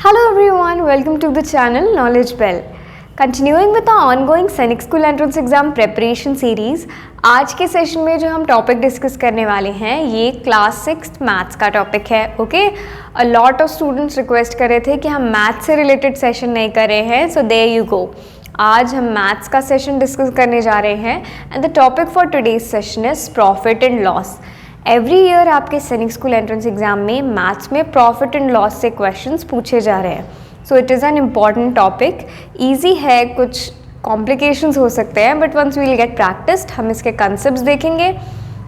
Hello everyone, welcome to the channel Knowledge Bell. Continuing with our ongoing सैनिक school entrance exam preparation series, आज के session में जो हम टॉपिक डिस्कस करने वाले हैं ये क्लास 6 मैथ्स का टॉपिक है. Okay, a lot of students request कर रहे थे कि हम मैथ्स से रिलेटेड सेशन नहीं कर रहे हैं, सो देयर यू गो. आज हम मैथ्स का सेशन डिस्कस करने जा रहे हैं and the topic for today's session is profit and loss. Every year आपके सैनिक स्कूल एंट्रेंस एग्जाम में मैथ्स में प्रॉफिट एंड लॉस से क्वेश्चंस पूछे जा रहे हैं. So it is an important topic. Easy है, कुछ कॉम्प्लिकेशंस हो सकते हैं, but once we will get practised हम इसके कंसेप्ट्स देखेंगे,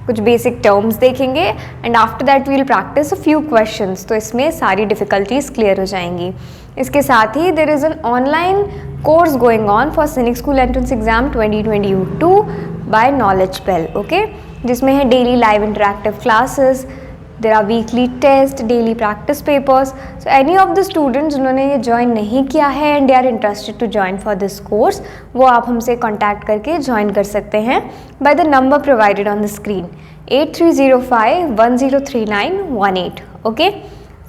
कुछ बेसिक टर्म्स देखेंगे and after that we will practise a few questions. तो इसमें सारी डिफ़िकल्टीज क्लियर हो जाएंगी. इसके साथ ही there is an online course going on for Sainik school entrance exam 2022 by Knowledge Bell. Okay, जिसमें है daily live interactive classes, there are weekly test, daily practice papers. So any of the students जिन्होंने ये join नहीं किया है and they are interested to join for this course, वो आप हमसे कॉन्टैक्ट करके ज्वाइन कर सकते हैं by the number provided on the screen 8305103918. Okay,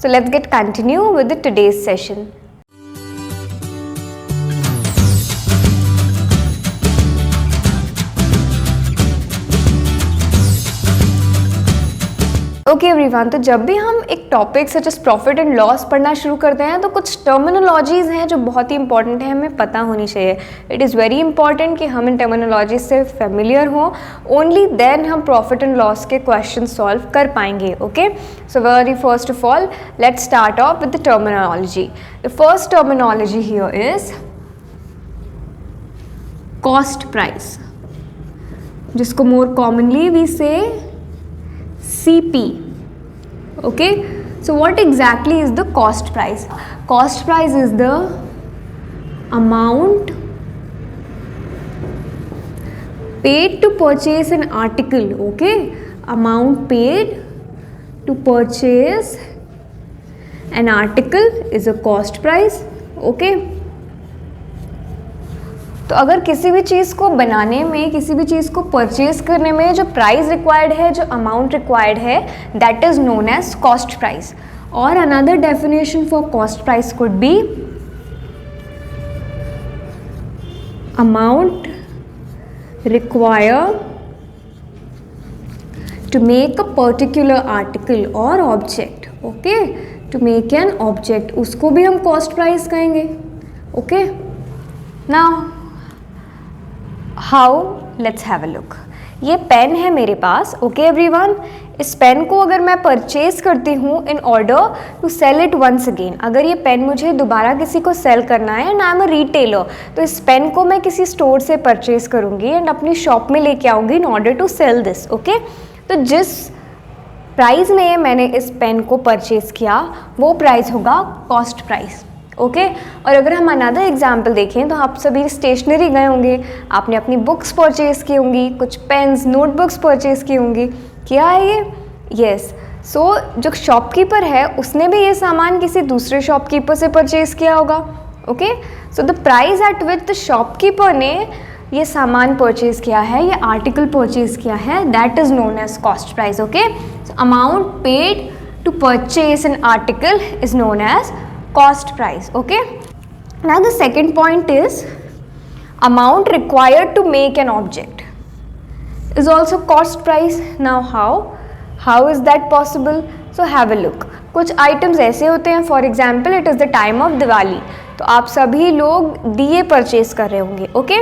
so let's get continue with the today's session. Okay everyone, तो जब भी हम एक topic such as profit and loss पढ़ना शुरू करते हैं तो कुछ टर्मिनोलॉजीज़ हैं जो बहुत ही इंपॉर्टेंट है, हमें पता होनी चाहिए. इट इज़ वेरी इंपॉर्टेंट कि हम इन टर्मिनोलॉजी से फेमिलियर हों, ओनली देन हम प्रॉफिट एंड लॉस के क्वेश्चन सॉल्व कर पाएंगे. Okay, so very first of all let's start of with the terminology. The first terminology here is cost price, जिसको more commonly we से CP. Okay, so what exactly is the cost price? Cost price is the amount paid to purchase an article. Okay, amount paid to purchase an article is a cost price. Okay, तो अगर किसी भी चीज़ को बनाने में, किसी भी चीज़ को परचेज करने में जो प्राइस रिक्वायर्ड है, जो अमाउंट रिक्वायर्ड है, that is known as cost price. और another definition for cost price could be amount required to make a particular article और object. Okay, to make an object, उसको भी हम कॉस्ट प्राइस कहेंगे. Okay, now how, let's have a look. ये pen है मेरे पास. ओके एवरीवन, इस पेन को अगर मैं परचेज करती हूँ in order to sell it once again, अगर ये पेन मुझे दोबारा किसी को सेल करना है and I am a retailer, तो इस पेन को मैं किसी स्टोर से परचेज करूँगी एंड अपनी शॉप में लेके आऊँगी in order to sell this. Okay, तो जिस प्राइस में मैंने इस पेन को परचेज किया वो प्राइस होगा कॉस्ट प्राइस. ओके, और अगर हम अनदर एग्जाम्पल देखें तो आप सभी स्टेशनरी गए होंगे, आपने अपनी बुक्स परचेज़ की होंगी, कुछ पेन्स, नोटबुक्स परचेज़ की होंगी. क्या है ये? यस. सो जो शॉपकीपर है उसने भी ये सामान किसी दूसरे शॉपकीपर से परचेज़ किया होगा. Okay, so the price at which the shopkeeper ने ये सामान परचेज़ किया है, ये आर्टिकल परचेज़ किया है, that is known as cost price. Okay, so amount paid to purchase an article is known as cost price. Okay, now the second point is amount required to make an object is also cost price. Now how is that possible? So have a look. कुछ items ऐसे होते हैं, for example it is the time of Diwali, तो आप सभी लोग दिए purchase कर रहे होंगे. ओके,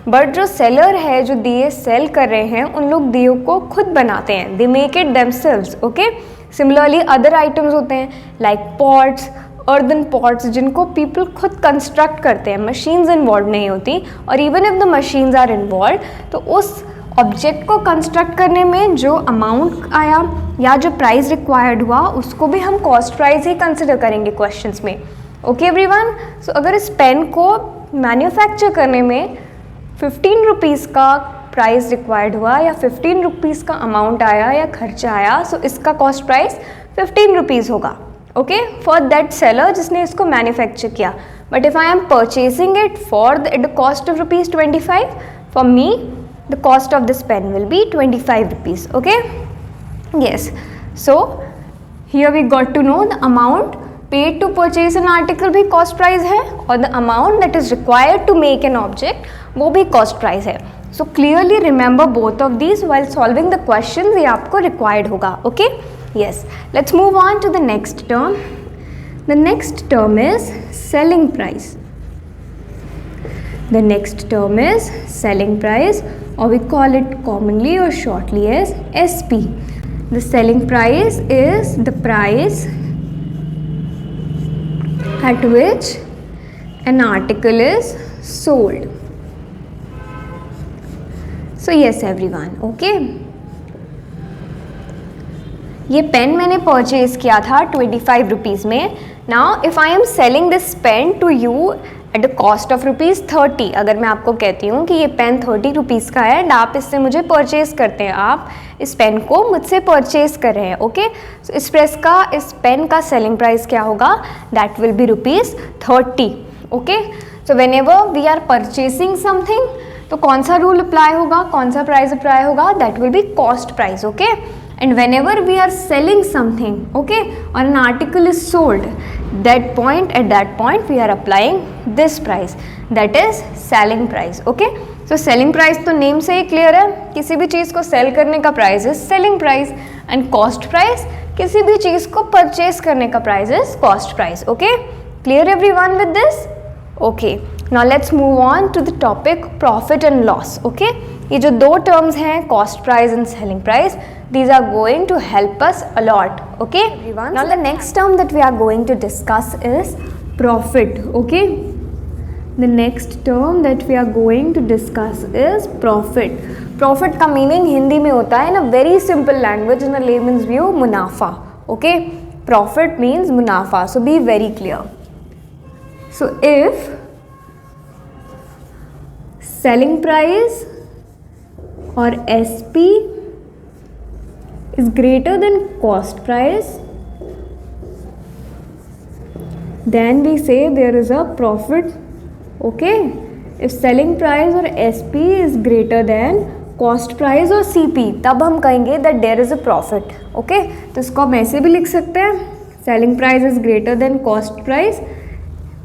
बट जो सेलर है, जो दिए सेल कर रहे हैं, उन लोग दियों को खुद बनाते हैं, they make it themselves. Okay, similarly other items होते हैं लाइक पॉट्स, अर्दन पॉट्स, जिनको पीपल खुद कंस्ट्रक्ट करते हैं, मशीन्स इन्वॉल्व नहीं होती. और even if the machines are involve, तो उस ऑब्जेक्ट को कंस्ट्रक्ट करने में जो अमाउंट आया या जो प्राइस रिक्वायर्ड हुआ उसको भी हम कॉस्ट प्राइस ही कंसिडर करेंगे क्वेश्चंस में. ओके एवरीवन, सो अगर इस पेन को मैन्युफैक्चर करने में 15 रुपीज़ का प्राइस रिक्वायर्ड हुआ या 15 रुपीज़ का अमाउंट आया या खर्चा आया, सो इसका कॉस्ट प्राइस 15 रुपीज़ होगा. ओके, फॉर दैट सेलर जिसने इसको मैन्युफैक्चर किया. But if I am purchasing it for the cost of ₹25, for me the cost of this pen will be 25 rupees. Okay, yes, so here we got to know the amount paid to purchase an article भी cost price है और the amount that is required to make an object वो भी cost price है. So clearly remember both of these while solving the question. ये आपको required होगा. Okay, yes. Let's move on to the next term. The next term is selling price. The next term is selling price, or we call it commonly or shortly as SP. The selling price is the price at which an article is sold. So yes everyone, okay. ये pen मैंने purchase किया था 25 rupees में. Now if I am selling this pen to you at the cost of ₹30. अगर मैं आपको कहती हूँ कि ये पेन 30 रुपीज़ का है एंड आप इससे मुझे परचेज़ करते हैं, आप इस पेन को मुझसे परचेज़ कर रहे हैं. ओके, सो इस पेन का सेलिंग प्राइस क्या होगा? That will be ₹30. Okay, so whenever we are purchasing something तो कौन सा रूल अप्लाई होगा, कौन सा प्राइस अप्लाई होगा? That will be cost price. Okay, and whenever we are selling something, okay, or an article is sold, at that point we are applying this price, that is selling price. okay, so selling price तो name से ही clear है, किसी भी चीज़ को sell करने का price is selling price and cost price किसी भी चीज़ को परचेज करने का price is cost price. Okay, clear everyone with this? Okay, now let's move on to the topic profit and loss. Okay, ये जो दो टर्म्स हैं cost price and selling price, these are going to help us a lot. okay everyone, now the next term that we are going to discuss is profit. okay, the next term that we are going to discuss is profit. profit का meaning Hindi में होता है in a very simple language, in a layman's view, मुनाफा. okay, profit means मुनाफा, so be very clear. so if selling price or SP is greater than cost price, then we say there is a profit. okay, if selling price or SP is greater than cost price or CP, तब हम कहेंगे that there is a profit. okay, तो इसको हम ऐसे भी लिख सकते हैं, selling price is greater than cost price.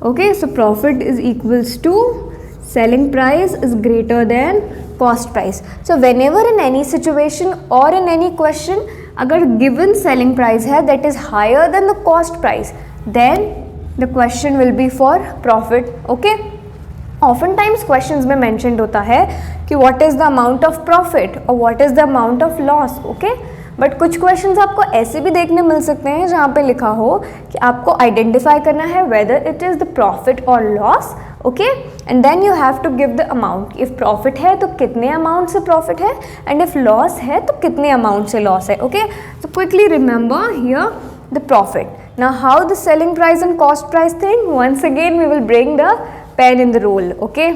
okay, so profit is equals to selling price is greater than cost price. so whenever in any situation or in any question अगर given selling price है that is higher than the cost price, then the question will be for profit. okay, often times questions में mentioned होता है कि what is the amount of profit or what is the amount of loss. okay, but कुछ questions आपको ऐसे भी देखने मिल सकते हैं जहाँ पे लिखा हो कि आपको आइडेंटिफाई करना है whether it is the profit और loss. Okay, and then you have to give the amount. If profit है तो कितने अमाउंट से प्रॉफिट है एंड इफ़ लॉस है तो कितने अमाउंट से लॉस है. Okay, so quickly remember here the profit. Now how the selling price and cost price thing, once again we will bring the pen in the role. Okay,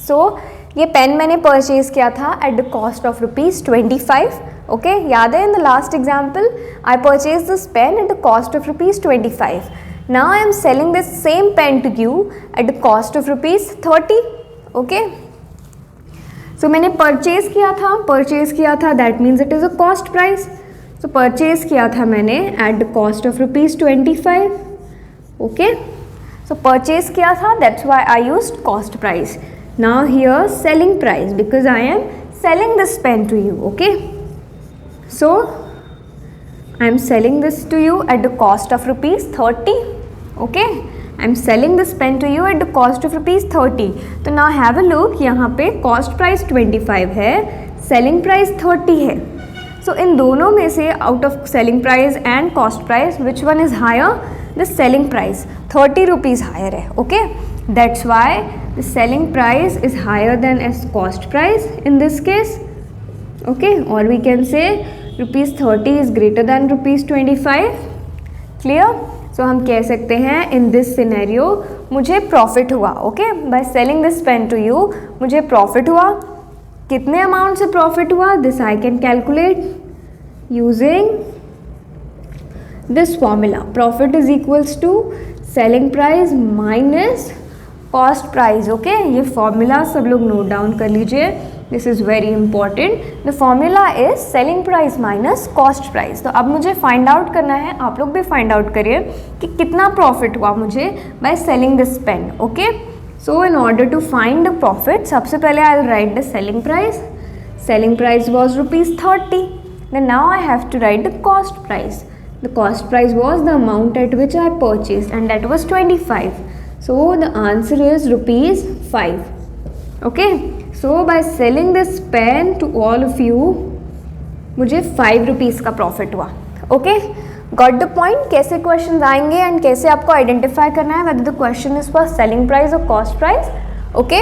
so ये pen मैंने purchase किया था at the cost of ₹25. Okay, याद है in the last example I purchase this pen at the cost of ₹25. Now I am selling this same pen to you at the cost of ₹30. Okay, सो मैंने purchase किया था that means it is a cost price. So purchase किया था मैंने eight the cost of ₹25. Okay, so purchase किया था, that's why I used cost price. Now here selling price because I am selling this pen to you. okay, so I am selling this to you at the cost of ₹30. okay, I am selling this pen to you at the cost of ₹30. तो now have a look, यहाँ पे cost price 25 है, selling price 30 है. so इन दोनों में से out of selling price and cost price which one is higher? the selling price. 30 rupees higher है. okay, that's why the selling price is higher than as cost price in this case. okay, or we can say ₹30 is greater than ₹25. clear? so हम कह सकते हैं in this scenario मुझे profit हुआ. okay, by selling this pen to you मुझे profit हुआ. कितने amount से profit हुआ? this I can calculate using this formula. profit is equals to selling price minus cost price. Okay, ये formula सब लोग नोट डाउन कर लीजिए. This is very important. The formula is selling price minus cost price. तो अब मुझे find out करना है, आप लोग भी फाइंड आउट करिए कि कितना प्रॉफिट हुआ मुझे by selling this pen. Okay, so in order to find the profit, सबसे पहले I will write the selling price. Selling price was ₹30. Then now I have to write the cost price. The cost price was the amount at which I purchased, and that was 25. So the answer is ₹5. Okay, so by selling this pen to all of you, मुझे ₹5 का profit हुआ. Okay, got the point. कैसे question आएंगे and कैसे आपको identify करना है whether the question is for selling price or cost price. Okay,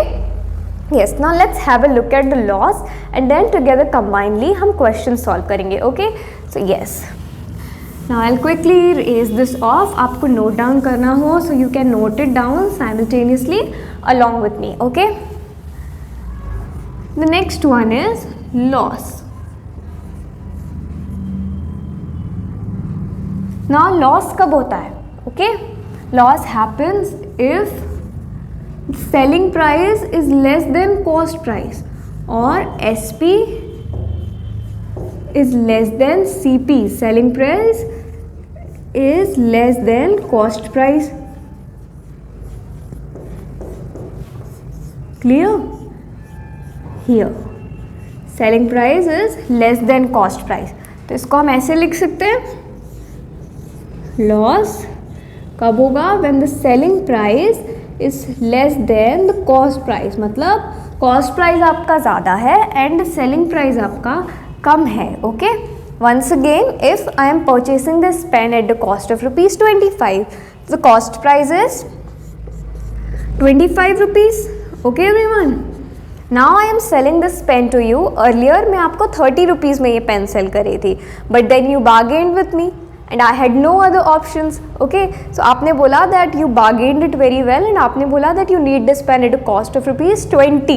yes, now let's have a look at the loss and then together combinedly हम question solve करेंगे. Okay, so yes, now I'll quickly erase this off. आपको note down करना हो so you can note it down simultaneously along with me. Okay, the next one is loss. Now loss कब होता है? Okay, loss happens if selling price is less than cost price or SP is less than CP. Selling price is less than cost price. Clear? Here selling price is less than cost price. तो इसको हम ऐसे लिख सकते हैं, loss कब होगा? When the selling price is less than the cost price. मतलब कॉस्ट प्राइस आपका ज़्यादा है एंड सेलिंग प्राइस आपका कम है. Okay, once again if I am purchasing this pen at the cost of ₹25, the cost price is ₹25. Okay everyone, now I am selling this pen to you. Earlier मैं आपको ₹30 में ये pen cell कर रही थी, but then you bargained with me and I had no other options. Okay, so आपने बोला that you bargained it very well and आपने बोला that you need this pen at a cost of ₹20.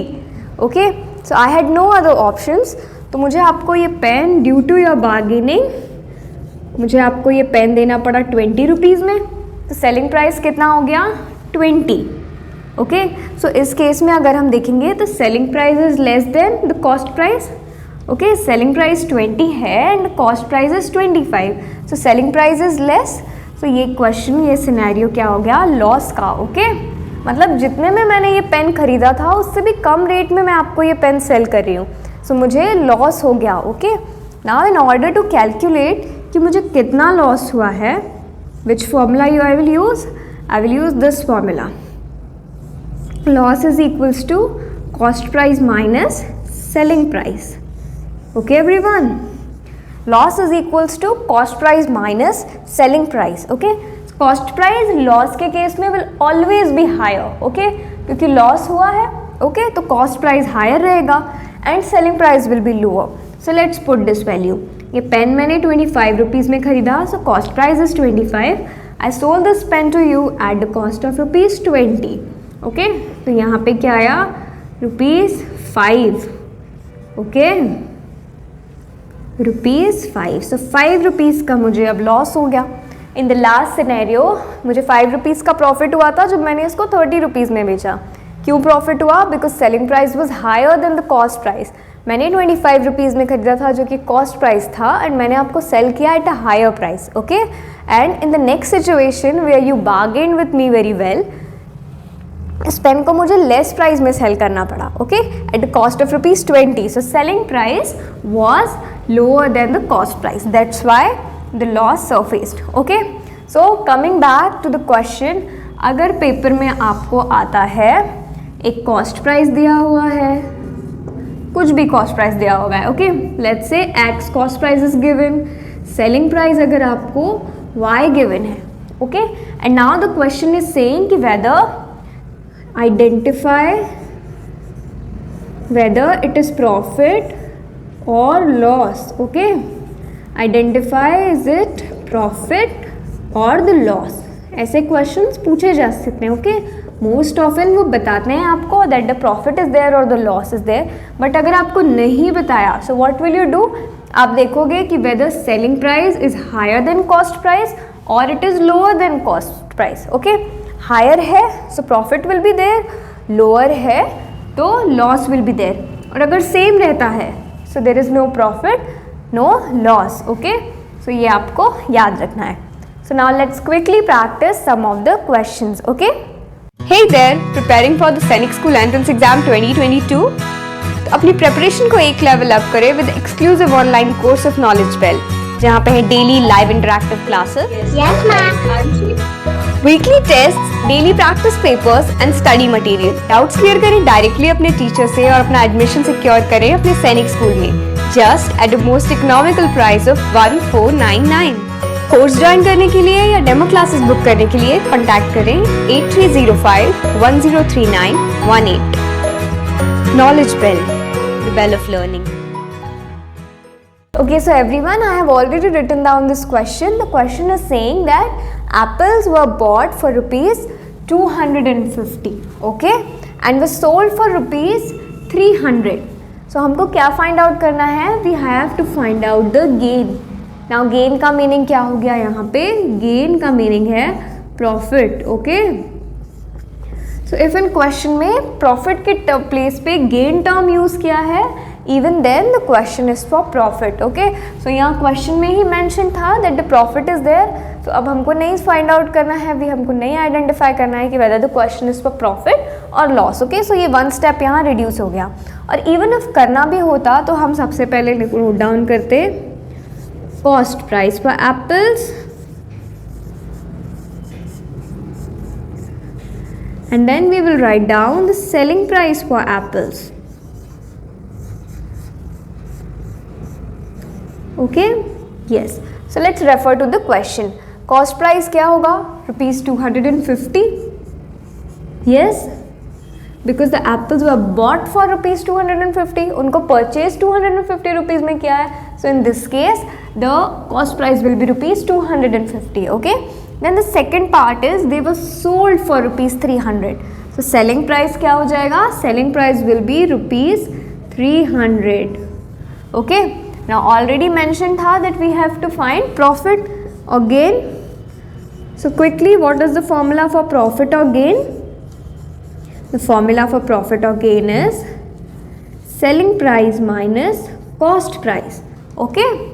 Okay, so I had no other options. तो मुझे आपको ये pen due to your bargaining, मुझे आपको ये पेन देना पड़ा ₹20 में. तो सेलिंग प्राइस कितना हो गया? 20. ओके, सो इस केस में अगर हम देखेंगे तो selling price is less than the cost price. Okay, selling price 20 है and cost price is 25. So selling price is less. So ये क्वेश्चन, ये सिनेरियो क्या हो गया? लॉस का. ओके, मतलब जितने में मैंने ये पेन खरीदा था उससे भी कम रेट में मैं आपको ये पेन सेल कर रही हूँ. सो मुझे लॉस हो गया. Okay, now in order to calculate कि मुझे कितना लॉस हुआ है, which formula I will use? I will use this formula. Loss is equals to cost price minus selling price. Okay everyone, loss is equals to cost price minus selling price. Okay, cost price loss के case में will always be higher. Okay, क्योंकि loss हुआ है. Okay, तो cost price higher रहेगा and selling price will be lower. So let's put this value. ये pen मैंने ₹25 में खरीदा, so cost price is 25. I sold this pen to you at the cost of ₹20. Okay, तो यहाँ पे क्या आया? ₹5. Okay, ₹5. सो ₹5 का मुझे अब लॉस हो गया. इन द लास्ट सिनेरियो मुझे ₹5 का प्रॉफिट हुआ था जब मैंने इसको ₹30 में बेचा. क्यों प्रॉफिट हुआ? Because selling price was higher than the cost price. मैंने ₹25 में खरीदा था जो कि कॉस्ट प्राइस था एंड मैंने आपको सेल किया at a higher price. Okay, and in the next situation where you bargain with me very well, इस पेन को मुझे लेस प्राइस में सेल करना पड़ा. Okay, at the cost of ₹20. So selling price was lower than the cost price. That's why the loss surfaced. Okay, so coming back to the question, अगर paper में आपको आता है एक कॉस्ट प्राइस दिया हुआ है, कुछ भी कॉस्ट प्राइस दिया हुआ है. Okay, let's say X cost price is given, selling price अगर आपको Y गिवन है. Okay, and now the question is saying कि whether identify whether it is profit or loss. Okay, identify is it profit or the loss. ऐसे questions पूछे जा सकते हैं. Okay, most often वो बताते हैं आपको that the profit is there or the loss is there. But अगर आपको नहीं बताया, so what will you do? आप देखोगे कि whether selling price is higher than cost price or it is lower than cost price. Okay, higher है so profit will be there, lower है तो लॉस विल बी देयर. और अगर same रहता है so there is no profit no loss. Okay, so ये आपको याद रखना है. So now let's quickly practise some of the questions. Okay, hey there, preparing for the Sainik school entrance exam 2022. तो अपनी प्रिपरेशन को एक लेवल अप करें with exclusive online course of Knowledge Bell, जहाँ पे है daily live interactive classes, Yes, ma'am. Weekly test, daily practice papers and study material. Doubts clear करें directly अपने टीचर से और अपना एडमिशन सिक्योर करें अपने सैनिक स्कूल में just at the most economical price of 1499. Course join करने के लिए या डेमो क्लासेस बुक करने के लिए कॉन्टैक्ट करें 8305-103918. Knowledge Bell, the bell of learning. Okay, so everyone, I have already written down this question. The question is saying that apples were bought for rupees 250, okay, and were sold for rupees 300. So हमको क्या find out करना है? We have to find out the gain. Now gain का meaning क्या हो गया यहाँ पे? Gain का meaning है profit, okay. So if in question में profit के place पे gain term use किया है, even then the question is for profit. Okay, so यहाँ question में ही mention था that the profit is there. So अब हमको नहीं find out करना है, अभी हमको नहीं identify करना है कि whether the question is for profit or loss. Okay, so ये one step यहाँ reduce हो गया. और even if करना भी होता तो हम सबसे पहले note down करते cost price for apples and then we will write down the selling price for apples. Okay, yes, so let's refer to the question. Cost price क्या होगा? Rupees 250. Yes, because the apples were bought for rupees 250. उनको purchase 250 rupees में किया है. So in this case the cost price will be rupees 250. Okay, then the second part is they were sold for rupees 300. So selling price क्या हो जाएगा? Selling price will be rupees 300. Okay, now already mentioned था that we have to find profit or gain. So quickly, what is the formula for profit or gain? The formula for profit or gain is selling price minus cost price. Okay,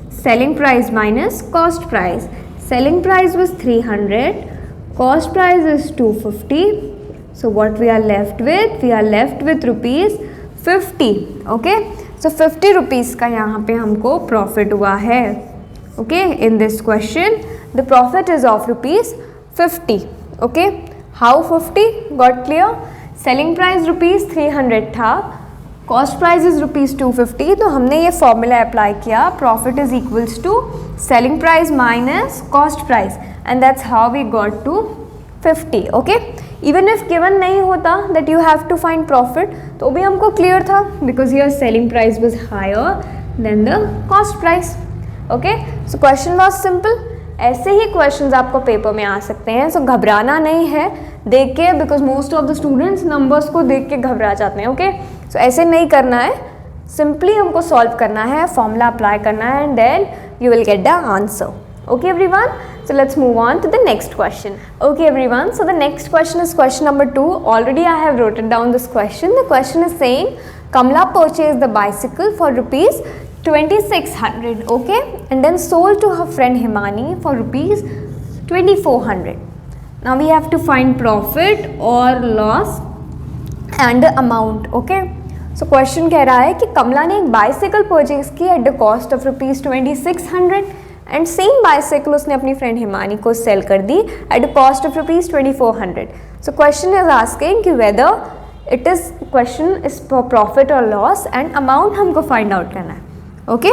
selling price minus cost price. Selling price was 300, cost price is 250. So what we are left with? We are left with rupees 50. Okay, so 50 rupees का यहाँ पे हमको profit हुआ है. Okay, in this question the profit is of rupees 50. Okay, how 50? Got clear? Selling price rupees 300 था, cost price is rupees 250. तो हमने ये formula apply किया, profit is equals to selling price minus cost price, and that's how we got to 50. Okay, even if given नहीं होता that you have to find profit, तो भी हमको clear था because here selling price was higher than the cost price. Okay, so question was simple. ऐसे ही questions आपको paper में आ सकते हैं, सो घबराना नहीं है देख के, because most of the students numbers को देख के घबरा जाते हैं. ओके, सो ऐसे नहीं करना है, सिंपली हमको सॉल्व करना है, फॉर्मूला अप्लाई करना है, and then you will get the answer. Okay everyone, so let's move on to the next question. Okay everyone, so the next question is question number 2. Already I have written down this question. The question is saying Kamla purchased the bicycle for rupees 2600, okay, and then sold to her friend Himani for rupees 2400. Now we have to find profit or loss and the amount. Okay, so question कह रहा है कि कमला ने एक bicycle purchase की at the cost of rupees 2600 and same bicycle उसने अपनी friend Himani को sell कर दी at the cost of rupees 2400. So question is asking कि whether it is question is for profit or loss and amount हमको find out करना है. Okay,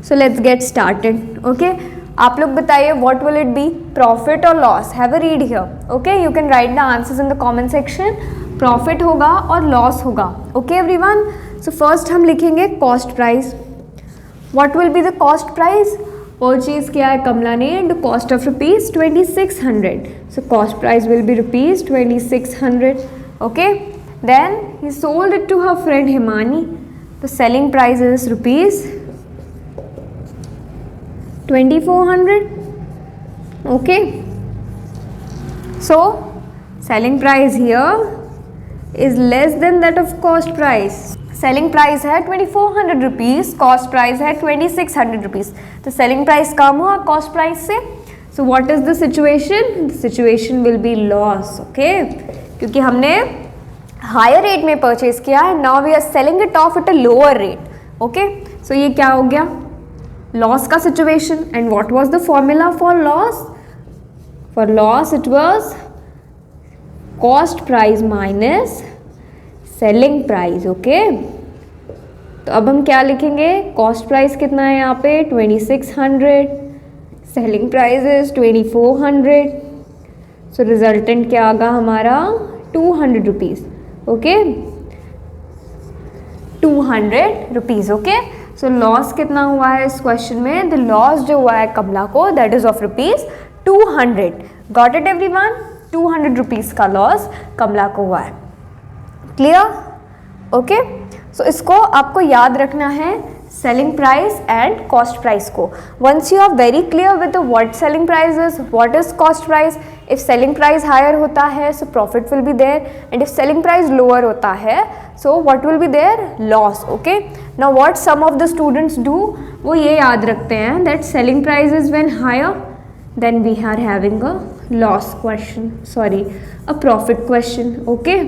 so let's get started. Okay, आप लोग बताइए what will it be, profit or loss? Have a read here. Okay, you can write the answers in the comment section. Profit होगा और loss होगा. Okay everyone, so first हम लिखेंगे cost price. What will be the cost price? Purchase किया है कमला ने at the cost of rupees 2600. So cost price will be rupees 2600. Okay, then he sold it to her friend Himani. The selling price is rupees 2400. Okay, so selling price here is less than that of cost price. Selling price है 2400 rupees, cost price है 2600 rupees. तो selling price कम हुआ cost price से, so what is the situation? The situation will be loss, okay, क्योंकि हमने higher rate में purchase किया है, now we are selling it off at a lower rate, okay. So ये क्या हो गया? लॉस का situation. And what was the formula for loss? For loss it was cost price minus selling price, okay. तो अब हम क्या लिखेंगे? कॉस्ट प्राइस कितना है यहाँ पे? 2600, selling price is 2400, so resultant क्या आगा हमारा? 200 rupees, okay, 200 rupees, okay. So loss कितना हुआ है इस क्वेश्चन में? द लॉस जो हुआ है कमला को, that is of rupees 200। Got it everyone? 200 rupees का लॉस कमला को हुआ है। क्लियर? ओके। सो इसको आपको याद रखना है, selling price and cost price को। Once you are very clear with what selling price is, what is cost price, if selling price higher होता है so profit will be there, and if selling price lower होता है so what will be there? Loss, okay. Now what some of the students do, वो ये याद रखते हैं that selling price is when higher than we are having a loss question, sorry a profit question, okay.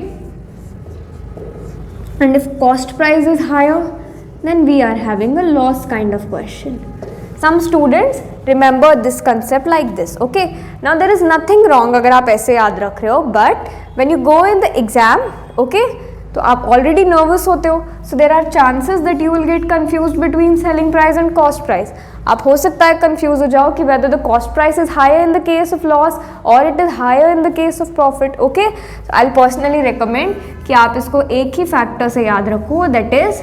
And if cost price is higher, then we are having a loss kind of question. Some students remember this concept like this, okay. Now there is nothing wrong अगर आप ऐसे याद रख रहे हो, but when you go in the exam, okay, तो आप already nervous होते हो, so there are chances that you will get confused between selling price and cost price. आप हो सकता है कंफ्यूज हो जाओ कि whether the cost price is higher in the case of loss or it is higher in the case of profit, okay. So I'll personally recommend कि आप इसको एक ही फैक्टर से याद रखो, that is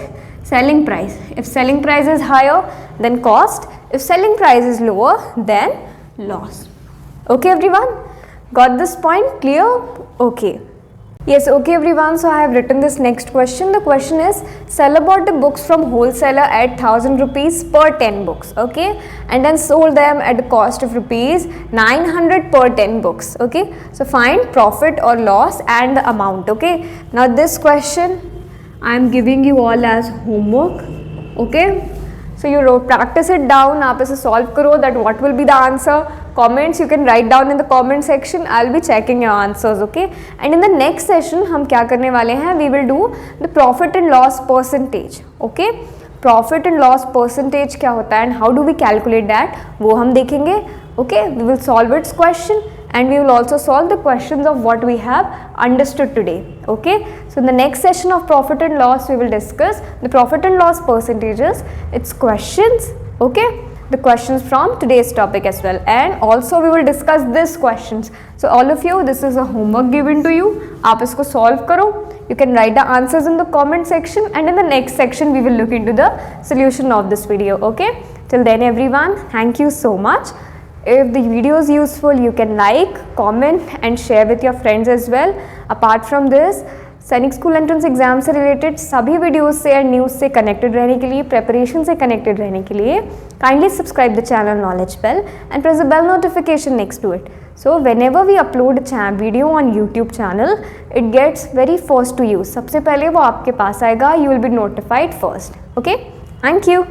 selling price. If selling price is higher then cost, if selling price is lower then loss. Okay everyone, got this point clear? Okay. Yes, okay everyone, so I have written this next question. The question is, seller bought the books from wholesaler at 1000 rupees per 10 books, okay, and then sold them at the cost of rupees 900 per 10 books, okay. So find profit or loss and the amount, okay. Now this question I am giving you all as homework, okay. So you practice it down, आप इसे solve करो, that what will be the answer. Comments you can write down in the comment section. I'll be checking your answers, okay. And in the next session हम क्या करने वाले हैं? We will do the profit and loss percentage, okay. Profit and loss percentage क्या होता है and how do we calculate that, वो हम देखेंगे, okay. We will solve its question and we will also solve the questions of what we have understood today, okay. So in the next session of profit and loss we will discuss the profit and loss percentages, its questions, okay, the questions from today's topic as well, and also we will discuss these questions. So all of you, this is a homework given to you, आप इसको solve करो. You can write the answers in the comment section, and in the next section we will look into the solution of this video, okay. Till then everyone, thank you so much. If the video is useful, you can like, comment and share with your friends as well. Apart from this, Sainik school entrance exam से related सभी videos से and news से connected रहने के लिए, preparation से connected रहने के लिए, kindly subscribe the channel knowledge bell and press the bell notification next to it. So whenever we upload a video on YouTube channel, it gets very first to you. सबसे पहले वो आपके पास आएगा, you will be notified first. Okay? Thank you.